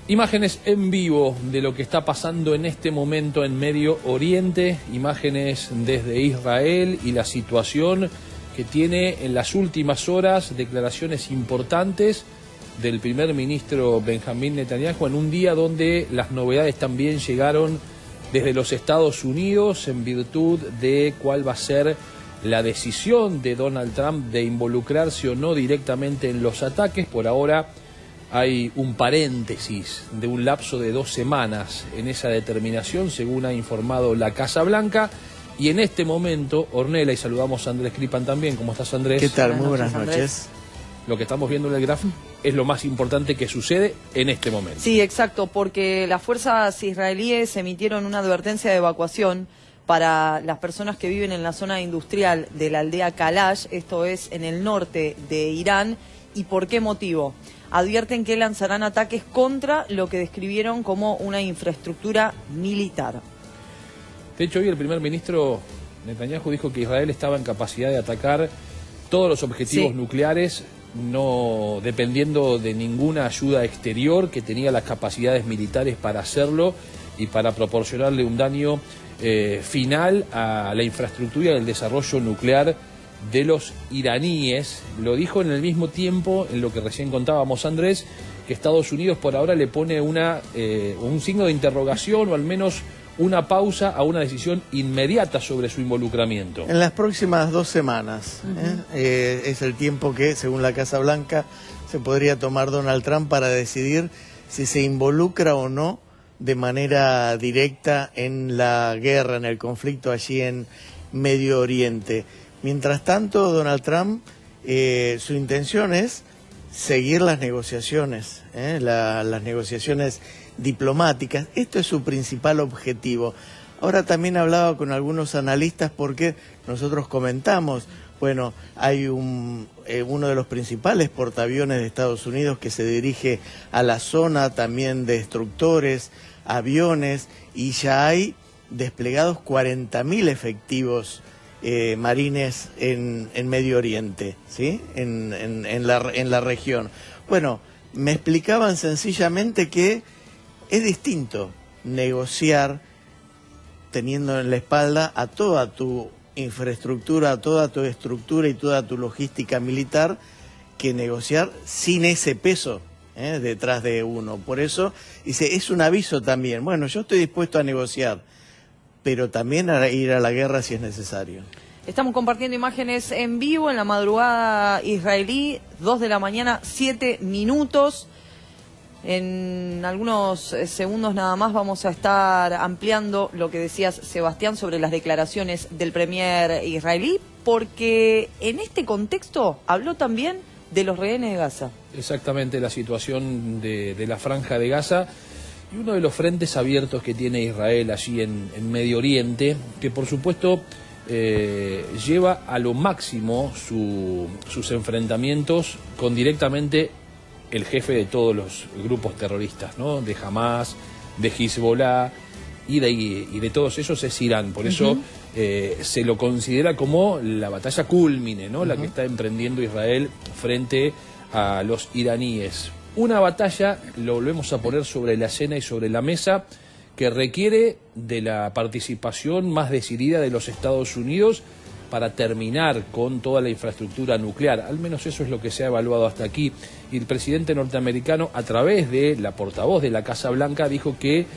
Imágenes en vivo de lo que está pasando en este momento en Medio Oriente, imágenes desde Israel y la situación que tiene en las últimas horas declaraciones importantes del primer ministro Benjamín Netanyahu en un día donde las novedades también llegaron desde los Estados Unidos en virtud de cuál va a ser la decisión de Donald Trump de involucrarse o no directamente en los ataques. Por ahora hay un paréntesis de un lapso de 2 semanas en esa determinación, según ha informado la Casa Blanca. Y en este momento, Ornella, y saludamos a Andrés Cripan también. ¿Cómo estás, Andrés? ¿Qué tal? Muy buenas noches. Lo que estamos viendo en el gráfico es lo más importante que sucede en este momento. Sí, exacto, porque las fuerzas israelíes emitieron una advertencia de evacuación para las personas que viven en la zona industrial de la aldea Kalash, esto es en el norte de Irán. ¿Y por qué motivo? Advierten que lanzarán ataques contra lo que describieron como una infraestructura militar. De hecho, hoy el primer ministro Netanyahu dijo que Israel estaba en capacidad de atacar todos los objetivos nucleares, no dependiendo de ninguna ayuda exterior, que tenía las capacidades militares para hacerlo y para proporcionarle un daño final a la infraestructura y el desarrollo nuclear de los iraníes. Lo dijo en el mismo tiempo, en lo que recién contábamos, Andrés, que Estados Unidos por ahora le pone un signo de interrogación o al menos una pausa a una decisión inmediata sobre su involucramiento. En las próximas 2 semanas es el tiempo que, según la Casa Blanca, se podría tomar Donald Trump para decidir si se involucra o no de manera directa en la guerra, en el conflicto allí en Medio Oriente. Mientras tanto, Donald Trump, su intención es seguir las negociaciones, las negociaciones diplomáticas. Esto es su principal objetivo. Ahora también hablaba con algunos analistas porque nosotros comentamos, bueno, hay uno de los principales portaaviones de Estados Unidos que se dirige a la zona, también destructores, aviones, y ya hay desplegados 40.000 efectivos marines en Medio Oriente, ¿sí? en la región. Bueno, me explicaban sencillamente que es distinto negociar teniendo en la espalda a toda tu infraestructura, a toda tu estructura y toda tu logística militar, que negociar sin ese peso detrás de uno. Por eso, dice, es un aviso también. Bueno, yo estoy dispuesto a negociar, pero también a ir a la guerra si es necesario. Estamos compartiendo imágenes en vivo en la madrugada israelí, 2 de la mañana, 7 minutos. En algunos segundos nada más vamos a estar ampliando lo que decías, Sebastián, sobre las declaraciones del premier israelí, porque en este contexto habló también de los rehenes de Gaza. Exactamente, la situación de la Franja de Gaza y uno de los frentes abiertos que tiene Israel allí en Medio Oriente, que por supuesto lleva a lo máximo sus enfrentamientos con directamente el jefe de todos los grupos terroristas, ¿no? De Hamas, de Hezbollah y de todos esos es Irán. Por eso se lo considera como la batalla cúlmine, ¿no? La que está emprendiendo Israel frente a los iraníes. Una batalla, lo volvemos a poner sobre la escena y sobre la mesa, que requiere de la participación más decidida de los Estados Unidos para terminar con toda la infraestructura nuclear. Al menos eso es lo que se ha evaluado hasta aquí. Y el presidente norteamericano, a través de la portavoz de la Casa Blanca, dijo que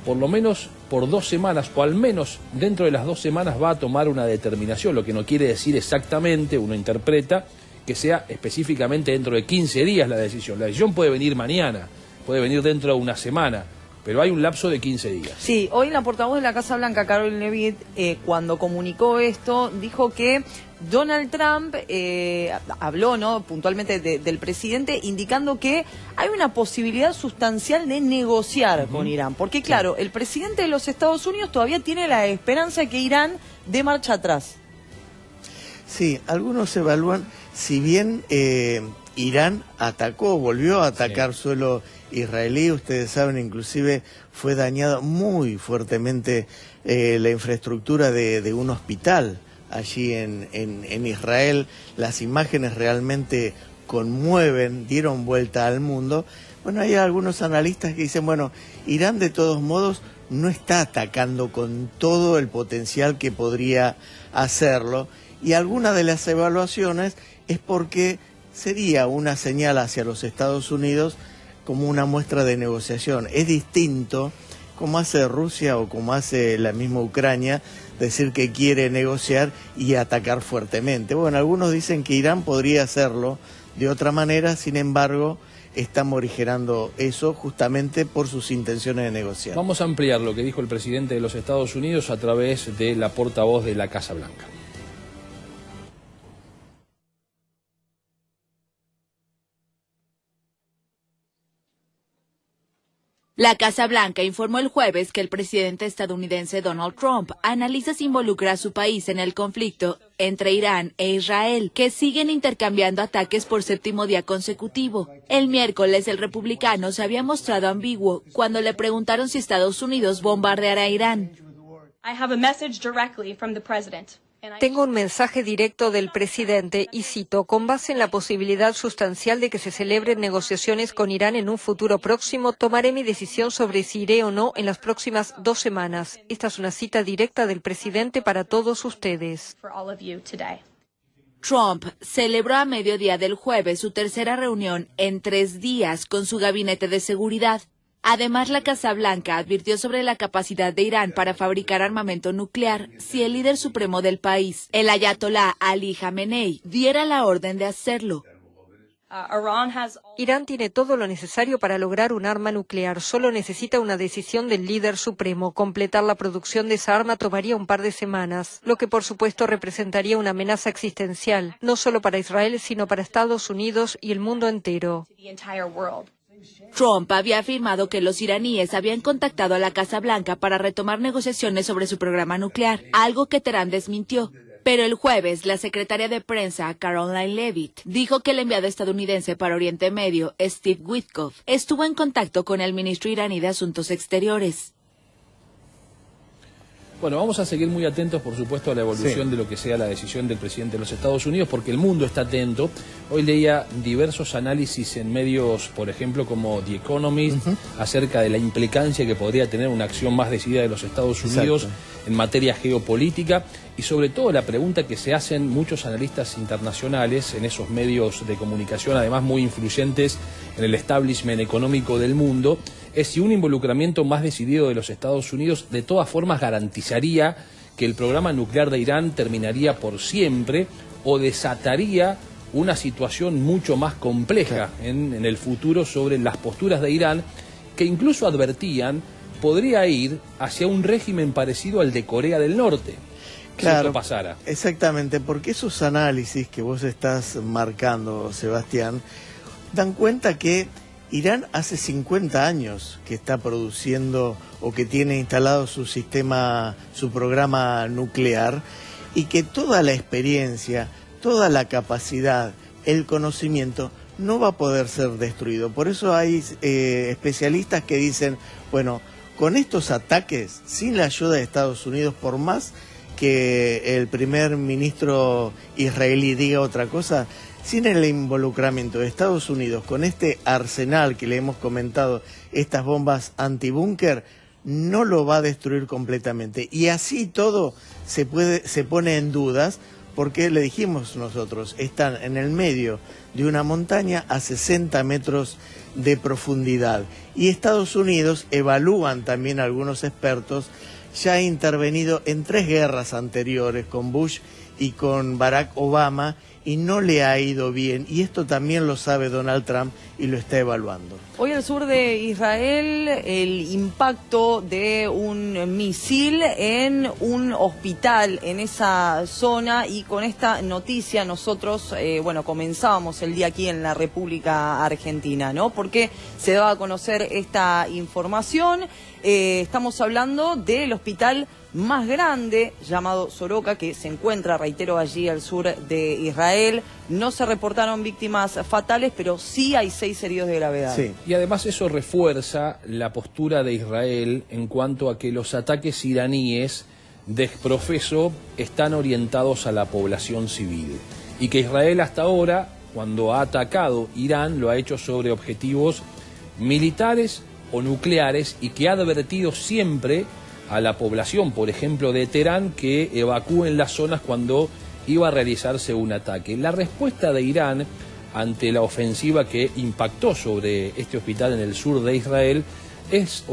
por lo menos por 2 semanas, o al menos dentro de las 2 semanas, va a tomar una determinación, lo que no quiere decir exactamente, uno interpreta, que sea específicamente dentro de 15 días la decisión. La decisión puede venir mañana, puede venir dentro de una semana, pero hay un lapso de 15 días. Sí, hoy la portavoz de la Casa Blanca, Caroline Leavitt, cuando comunicó esto, dijo que Donald Trump habló, ¿no?, puntualmente del presidente, indicando que hay una posibilidad sustancial de negociar con Irán. Porque, claro, el presidente de los Estados Unidos todavía tiene la esperanza de que Irán dé marcha atrás. Sí, algunos evalúan, si bien Irán volvió a atacar suelo israelí, ustedes saben, inclusive fue dañada muy fuertemente la infraestructura de un hospital allí en Israel. Las imágenes realmente conmueven, dieron vuelta al mundo, Bueno, hay algunos analistas que dicen, bueno, Irán de todos modos no está atacando con todo el potencial que podría hacerlo, y alguna de las evaluaciones es porque sería una señal hacia los Estados Unidos como una muestra de negociación. Es distinto como hace Rusia o como hace la misma Ucrania, decir que quiere negociar y atacar fuertemente. Bueno, algunos dicen que Irán podría hacerlo de otra manera, sin embargo, están morigerando eso justamente por sus intenciones de negociar. Vamos a ampliar lo que dijo el presidente de los Estados Unidos a través de la portavoz de la Casa Blanca. La Casa Blanca informó el jueves que el presidente estadounidense Donald Trump analiza si involucra a su país en el conflicto entre Irán e Israel, que siguen intercambiando ataques por séptimo día consecutivo. El miércoles el republicano se había mostrado ambiguo cuando le preguntaron si Estados Unidos bombardeará a Irán. Tengo un mensaje directo del presidente y cito, con base en la posibilidad sustancial de que se celebren negociaciones con Irán en un futuro próximo, tomaré mi decisión sobre si iré o no en las próximas 2 semanas. Esta es una cita directa del presidente para todos ustedes. Trump celebró a mediodía del jueves su tercera reunión en 3 días con su gabinete de seguridad. Además, la Casa Blanca advirtió sobre la capacidad de Irán para fabricar armamento nuclear si el líder supremo del país, el ayatolá Ali Jamenei, diera la orden de hacerlo. Irán tiene todo lo necesario para lograr un arma nuclear, solo necesita una decisión del líder supremo. Completar la producción de esa arma tomaría un par de semanas, lo que por supuesto representaría una amenaza existencial, no solo para Israel, sino para Estados Unidos y el mundo entero. Trump había afirmado que los iraníes habían contactado a la Casa Blanca para retomar negociaciones sobre su programa nuclear, algo que Teherán desmintió. Pero el jueves, la secretaria de prensa, Caroline Leavitt, dijo que el enviado estadounidense para Oriente Medio, Steve Witkoff, estuvo en contacto con el ministro iraní de Asuntos Exteriores. Bueno, vamos a seguir muy atentos, por supuesto, a la evolución de lo que sea la decisión del presidente de los Estados Unidos, porque el mundo está atento. Hoy leía diversos análisis en medios, por ejemplo, como The Economist, acerca de la implicancia que podría tener una acción más decidida de los Estados Unidos en materia geopolítica, y sobre todo la pregunta que se hacen muchos analistas internacionales en esos medios de comunicación, además muy influyentes en el establishment económico del mundo, es si un involucramiento más decidido de los Estados Unidos de todas formas garantizaría que el programa nuclear de Irán terminaría por siempre o desataría una situación mucho más compleja en el futuro sobre las posturas de Irán, que incluso advertían podría ir hacia un régimen parecido al de Corea del Norte. Claro, si esto pasara. Exactamente, porque esos análisis que vos estás marcando, Sebastián, dan cuenta que Irán hace 50 años que está produciendo o que tiene instalado su sistema, su programa nuclear, y que toda la experiencia, toda la capacidad, el conocimiento no va a poder ser destruido. Por eso hay especialistas que dicen, bueno, con estos ataques, sin la ayuda de Estados Unidos, por más que el primer ministro israelí diga otra cosa, sin el involucramiento de Estados Unidos con este arsenal que le hemos comentado, estas bombas antibúnker, no lo va a destruir completamente. Y así todo se pone en dudas, porque le dijimos nosotros, están en el medio de una montaña a 60 metros de profundidad. Y Estados Unidos, evalúan también algunos expertos, ya ha intervenido en 3 guerras anteriores con Bush y con Barack Obama, y no le ha ido bien, y esto también lo sabe Donald Trump y lo está evaluando. Hoy al sur de Israel, el impacto de un misil en un hospital en esa zona, y con esta noticia nosotros, comenzábamos el día aquí en la República Argentina, ¿no? Porque se daba a conocer esta información. Estamos hablando del hospital más grande, llamado Soroka, que se encuentra, reitero, allí al sur de Israel. No se reportaron víctimas fatales, pero sí hay 6 heridos de gravedad. Sí. Y además eso refuerza la postura de Israel en cuanto a que los ataques iraníes desprofeso están orientados a la población civil, y que Israel hasta ahora, cuando ha atacado Irán, lo ha hecho sobre objetivos militares o nucleares, y que ha advertido siempre a la población, por ejemplo, de Teherán, que evacúen las zonas cuando iba a realizarse un ataque. La respuesta de Irán ante la ofensiva que impactó sobre este hospital en el sur de Israel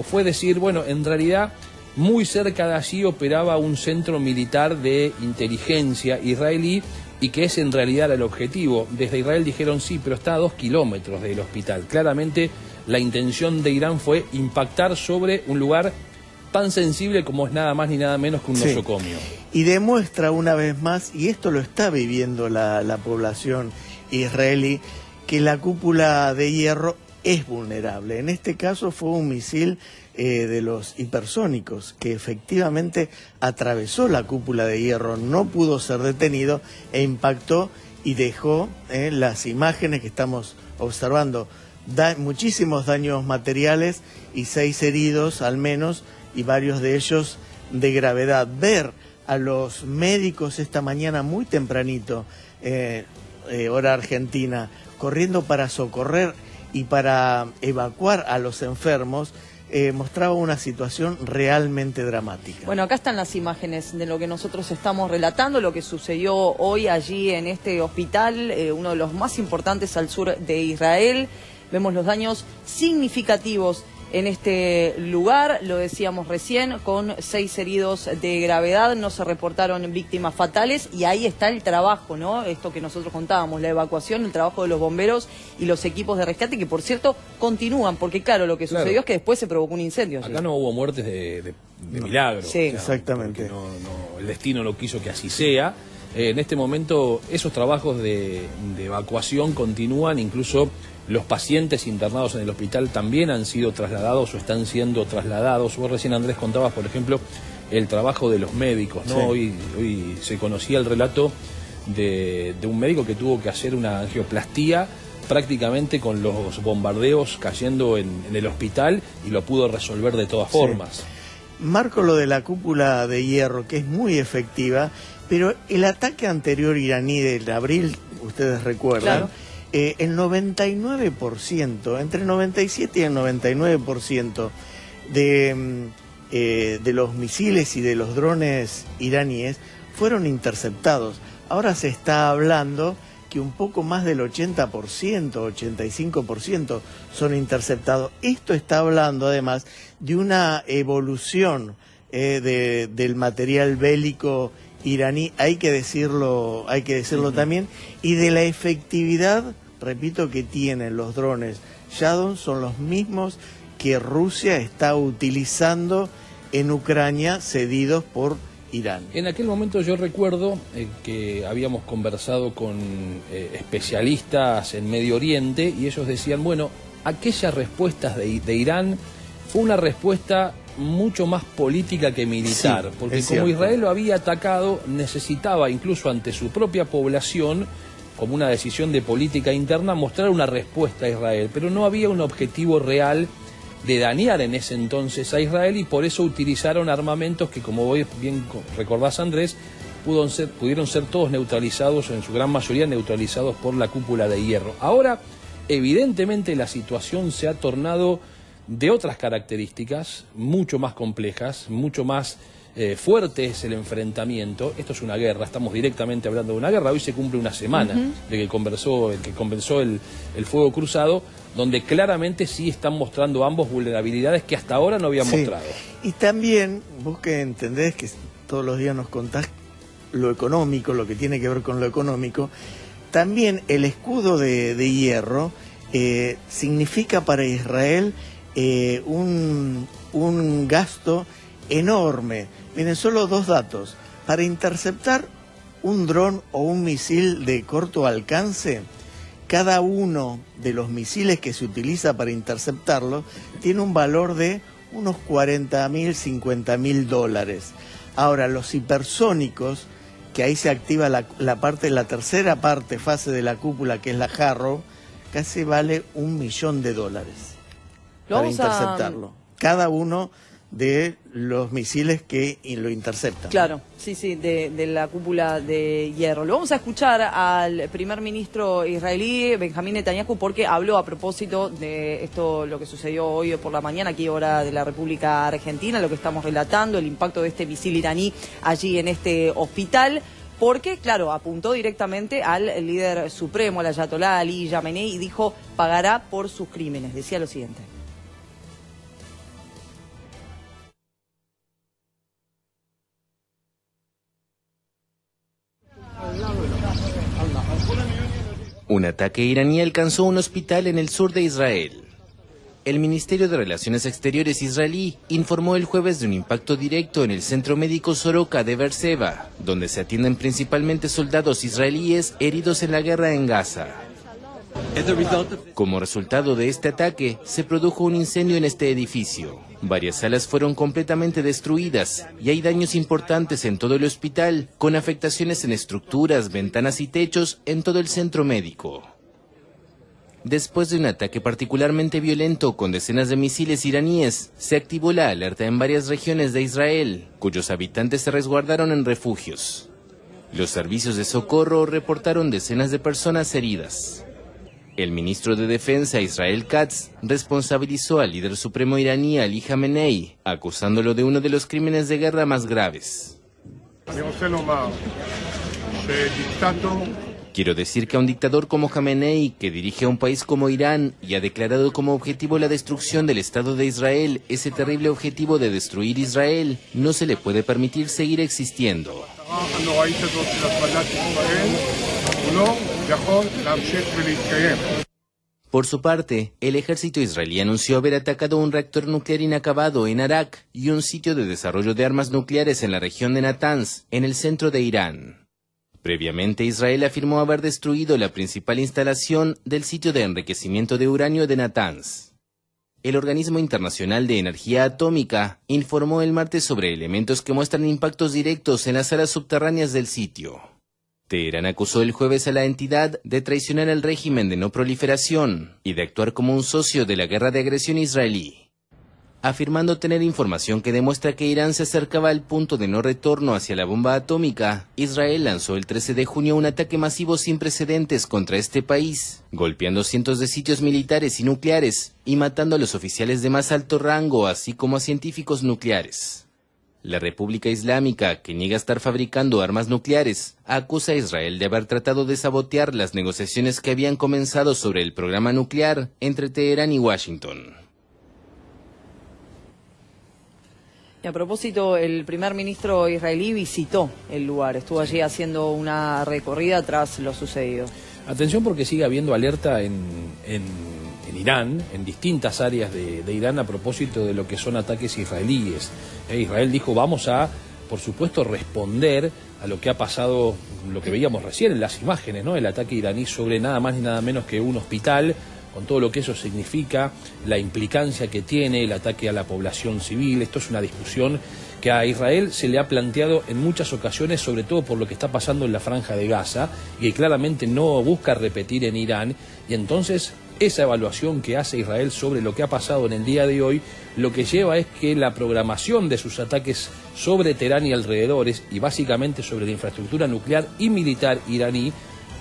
fue decir, bueno, en realidad muy cerca de allí operaba un centro militar de inteligencia israelí, y que ese en realidad era el objetivo. Desde Israel dijeron sí, pero está a 2 kilómetros del hospital. Claramente la intención de Irán fue impactar sobre un lugar tan sensible como es nada más ni nada menos que un nosocomio. Y demuestra una vez más, y esto lo está viviendo la población israelí, que la cúpula de hierro es vulnerable. En este caso fue un misil de los hipersónicos que efectivamente atravesó la cúpula de hierro, no pudo ser detenido e impactó y dejó las imágenes que estamos observando. Muchísimos daños materiales y 6 heridos al menos, y varios de ellos de gravedad. Ver a los médicos esta mañana muy tempranito, hora argentina, corriendo para socorrer y para evacuar a los enfermos, mostraba una situación realmente dramática. Bueno, acá están las imágenes de lo que nosotros estamos relatando, lo que sucedió hoy allí en este hospital, uno de los más importantes al sur de Israel. Vemos los daños significativos en este lugar, lo decíamos recién, con 6 heridos de gravedad, no se reportaron víctimas fatales, y ahí está el trabajo, ¿no? Esto que nosotros contábamos, la evacuación, el trabajo de los bomberos y los equipos de rescate, que por cierto continúan, porque claro, lo que sucedió es que después se provocó un incendio. Acá no hubo muertes de milagro. Sí, exactamente. El destino no quiso que así sea. En este momento esos trabajos de evacuación continúan, incluso los pacientes internados en el hospital también han sido trasladados o están siendo trasladados. Vos recién, Andrés, contabas, por ejemplo, el trabajo de los médicos, ¿no? Sí. Hoy se conocía el relato de un médico que tuvo que hacer una angioplastía prácticamente con los bombardeos cayendo en el hospital, y lo pudo resolver de todas formas. Marco lo de la cúpula de hierro, que es muy efectiva, pero el ataque anterior iraní del abril, ustedes recuerdan, claro, el 99%, entre el 97 y el 99% de los misiles y de los drones iraníes fueron interceptados. Ahora se está hablando que un poco más del 80%, 85% son interceptados. Esto está hablando además de una evolución del material bélico iraní, hay que decirlo también, y de la efectividad, repito, que tienen los drones Shadow. Son los mismos que Rusia está utilizando en Ucrania, cedidos por Irán. En aquel momento yo recuerdo que habíamos conversado con especialistas en Medio Oriente, y ellos decían, bueno, aquellas respuestas de Irán fue una respuesta mucho más política que militar, sí, porque como Israel lo había atacado, necesitaba, incluso ante su propia población, como una decisión de política interna, mostrar una respuesta a Israel, pero no había un objetivo real de dañar en ese entonces a Israel, y por eso utilizaron armamentos que, como vos bien recordás, Andrés, pudieron ser todos neutralizados, en su gran mayoría neutralizados por la cúpula de hierro. Ahora, evidentemente, la situación se ha tornado de otras características, mucho más complejas, mucho más fuerte es el enfrentamiento. Esto es una guerra, estamos directamente hablando de una guerra. Hoy se cumple una semana de que comenzó el fuego cruzado, donde claramente sí están mostrando ambos vulnerabilidades que hasta ahora no habían mostrado. Y también, vos que entendés que todos los días nos contás lo económico, lo que tiene que ver con lo económico, también el escudo de hierro significa para Israel un gasto enorme. Miren, solo 2 datos. Para interceptar un dron o un misil de corto alcance, cada uno de los misiles que se utiliza para interceptarlo tiene un valor de unos $40.000, $50.000. Ahora, los hipersónicos, que ahí se activa la tercera fase de la cúpula, que es la Harrow, casi vale $1 millón para interceptarlo. Cada uno de los misiles que lo interceptan. Claro, sí, sí, de la cúpula de hierro. Lo vamos a escuchar al primer ministro israelí, Benjamín Netanyahu, porque habló a propósito de esto, lo que sucedió hoy por la mañana, aquí hora de la República Argentina, lo que estamos relatando, el impacto de este misil iraní allí en este hospital. Porque, claro, apuntó directamente al líder supremo, al ayatolá Ali Jamenei, y dijo, pagará por sus crímenes. Decía lo siguiente. Un ataque iraní alcanzó un hospital en el sur de Israel. El Ministerio de Relaciones Exteriores israelí informó el jueves de un impacto directo en el centro médico Soroka de Beerseba, donde se atienden principalmente soldados israelíes heridos en la guerra en Gaza. Como resultado de este ataque, se produjo un incendio en este edificio. Varias salas fueron completamente destruidas y hay daños importantes en todo el hospital, con afectaciones en estructuras, ventanas y techos en todo el centro médico. Después de un ataque particularmente violento con decenas de misiles iraníes, se activó la alerta en varias regiones de Israel, cuyos habitantes se resguardaron en refugios. Los servicios de socorro reportaron decenas de personas heridas. El ministro de Defensa, Israel Katz, responsabilizó al líder supremo iraní Ali Jamenei, acusándolo de uno de los crímenes de guerra más graves. Quiero decir que a un dictador como Jamenei, que dirige a un país como Irán y ha declarado como objetivo la destrucción del Estado de Israel, ese terrible objetivo de destruir Israel, no se le puede permitir seguir existiendo. Por su parte, el ejército israelí anunció haber atacado un reactor nuclear inacabado en Arak y un sitio de desarrollo de armas nucleares en la región de Natanz, en el centro de Irán. Previamente, Israel afirmó haber destruido la principal instalación del sitio de enriquecimiento de uranio de Natanz. El Organismo Internacional de Energía Atómica informó el martes sobre elementos que muestran impactos directos en las salas subterráneas del sitio. Teherán acusó el jueves a la entidad de traicionar el régimen de no proliferación y de actuar como un socio de la guerra de agresión israelí. Afirmando tener información que demuestra que Irán se acercaba al punto de no retorno hacia la bomba atómica, Israel lanzó el 13 de junio un ataque masivo sin precedentes contra este país, golpeando cientos de sitios militares y nucleares y matando a los oficiales de más alto rango, así como a científicos nucleares. La República Islámica, que niega estar fabricando armas nucleares, acusa a Israel de haber tratado de sabotear las negociaciones que habían comenzado sobre el programa nuclear entre Teherán y Washington. Y a propósito, el primer ministro israelí visitó el lugar, estuvo allí haciendo una recorrida tras lo sucedido. Atención porque sigue habiendo alerta en Irán, en distintas áreas de Irán a propósito de lo que son ataques israelíes. Israel dijo, vamos a, por supuesto, responder a lo que ha pasado, lo que veíamos recién en las imágenes, ¿no? El ataque iraní sobre nada más ni nada menos que un hospital, con todo lo que eso significa, la implicancia que tiene el ataque a la población civil. Esto es una discusión que a Israel se le ha planteado en muchas ocasiones, sobre todo por lo que está pasando en la Franja de Gaza, y que claramente no busca repetir en Irán, y entonces esa evaluación que hace Israel sobre lo que ha pasado en el día de hoy, lo que lleva es que la programación de sus ataques sobre Teherán y alrededores, y básicamente sobre la infraestructura nuclear y militar iraní,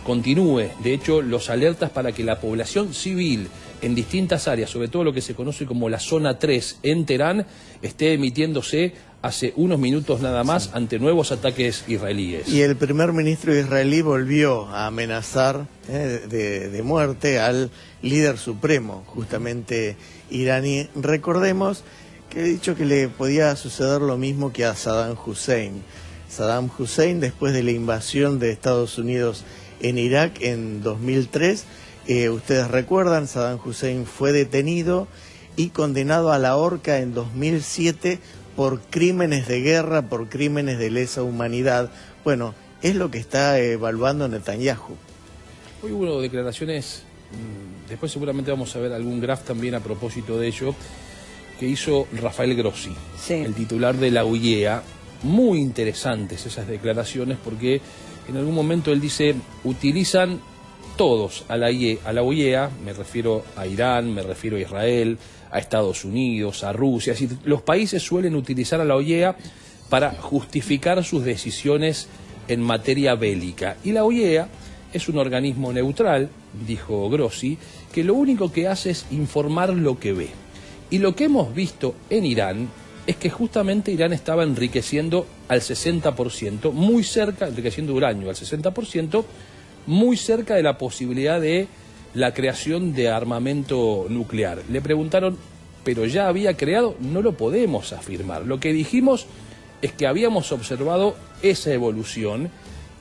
continúe. De hecho, los alertas para que la población civil en distintas áreas, sobre todo lo que se conoce como la zona 3 en Teherán, esté emitiéndose hace unos minutos nada más ante nuevos ataques israelíes. Y el primer ministro israelí volvió a amenazar de muerte al líder supremo, justamente iraní. Recordemos que he dicho que le podía suceder lo mismo que a Saddam Hussein. Saddam Hussein, después de la invasión de Estados Unidos en Irak en 2003, ustedes recuerdan, Saddam Hussein fue detenido y condenado a la horca en 2007 por crímenes de guerra, por crímenes de lesa humanidad. Bueno, es lo que está evaluando Netanyahu. Hoy hubo declaraciones, después seguramente vamos a ver algún graph también a propósito de ello, que hizo Rafael Grossi, sí, el titular de la UIEA. Muy interesantes esas declaraciones porque en algún momento él dice, utilizan todos a la OEA, me refiero a Irán, me refiero a Israel, a Estados Unidos, a Rusia. Es decir, los países suelen utilizar a la OEA para justificar sus decisiones en materia bélica. Y la OEA es un organismo neutral, dijo Grossi, que lo único que hace es informar lo que ve. Y lo que hemos visto en Irán es que justamente Irán estaba enriqueciendo al 60%, muy cerca, enriqueciendo uranio al 60%, muy cerca de la posibilidad de la creación de armamento nuclear. Le preguntaron, ¿pero ya había creado? No lo podemos afirmar. Lo que dijimos es que habíamos observado esa evolución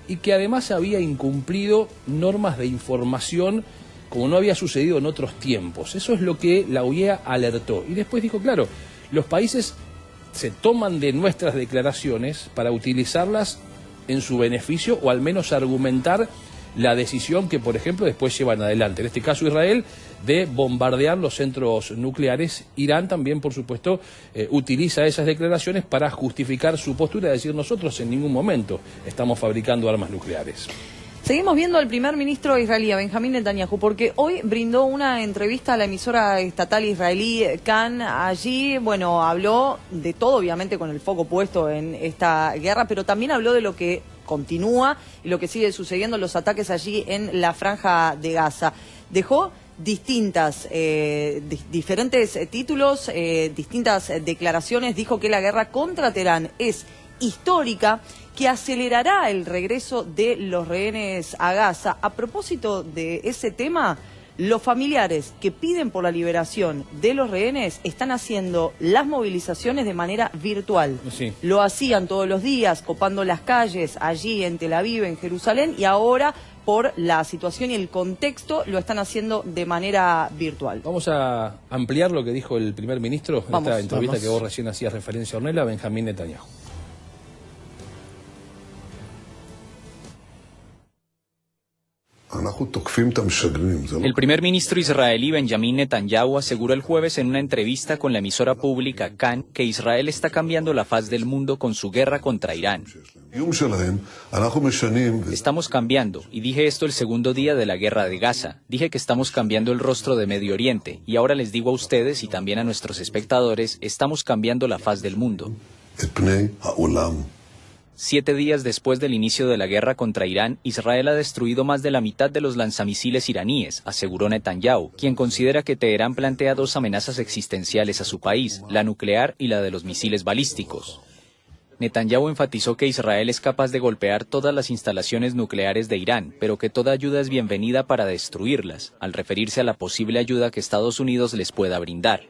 y que además había incumplido normas de información como no había sucedido en otros tiempos. Eso es lo que la OEA alertó. Y después dijo, claro, los países se toman de nuestras declaraciones para utilizarlas en su beneficio o al menos argumentar la decisión que, por ejemplo, después llevan adelante. En este caso Israel, de bombardear los centros nucleares. Irán también, por supuesto, utiliza esas declaraciones para justificar su postura, de decir nosotros en ningún momento estamos fabricando armas nucleares. Seguimos viendo al primer ministro israelí, Benjamín Netanyahu, porque hoy brindó una entrevista a la emisora estatal israelí Kan. Allí, bueno, habló de todo, obviamente con el foco puesto en esta guerra, pero también habló de lo que continúa y lo que sigue sucediendo, los ataques allí en la Franja de Gaza. Dejó diferentes títulos, distintas declaraciones. Dijo que la guerra contra Teherán es histórica, que acelerará el regreso de los rehenes a Gaza. A propósito de ese tema, los familiares que piden por la liberación de los rehenes están haciendo las movilizaciones de manera virtual. Sí. Lo hacían todos los días, copando las calles allí en Tel Aviv, en Jerusalén, y ahora, por la situación y el contexto, lo están haciendo de manera virtual. Vamos a ampliar lo que dijo el primer ministro en esta entrevista que vos recién hacías referencia, Ornella, a Benjamín Netanyahu. El primer ministro israelí Benjamín Netanyahu aseguró el jueves en una entrevista con la emisora pública Kan que Israel está cambiando la faz del mundo con su guerra contra Irán. Estamos cambiando, y dije esto el segundo día de la guerra de Gaza. Dije que estamos cambiando el rostro de Medio Oriente, y ahora les digo a ustedes y también a nuestros espectadores, estamos cambiando la faz del mundo. 7 días después del inicio de la guerra contra Irán, Israel ha destruido más de la mitad de los lanzamisiles iraníes, aseguró Netanyahu, quien considera que Teherán plantea 2 amenazas existenciales a su país, la nuclear y la de los misiles balísticos. Netanyahu enfatizó que Israel es capaz de golpear todas las instalaciones nucleares de Irán, pero que toda ayuda es bienvenida para destruirlas, al referirse a la posible ayuda que Estados Unidos les pueda brindar.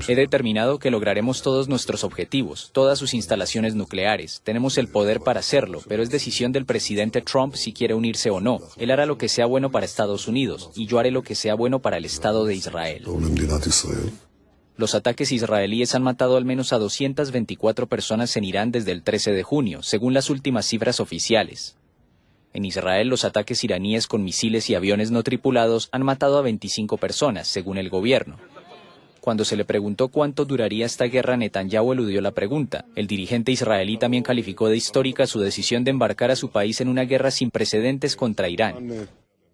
He determinado que lograremos todos nuestros objetivos, todas sus instalaciones nucleares. Tenemos el poder para hacerlo, pero es decisión del presidente Trump si quiere unirse o no. Él hará lo que sea bueno para Estados Unidos, y yo haré lo que sea bueno para el Estado de Israel. Los ataques israelíes han matado al menos a 224 personas en Irán desde el 13 de junio, según las últimas cifras oficiales. En Israel, los ataques iraníes con misiles y aviones no tripulados han matado a 25 personas, según el gobierno. Cuando se le preguntó cuánto duraría esta guerra, Netanyahu eludió la pregunta. El dirigente israelí también calificó de histórica su decisión de embarcar a su país en una guerra sin precedentes contra Irán.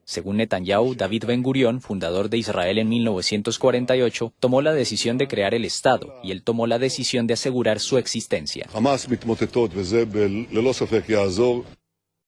Según Netanyahu, David Ben-Gurión, fundador de Israel en 1948, tomó la decisión de crear el Estado, y él tomó la decisión de asegurar su existencia.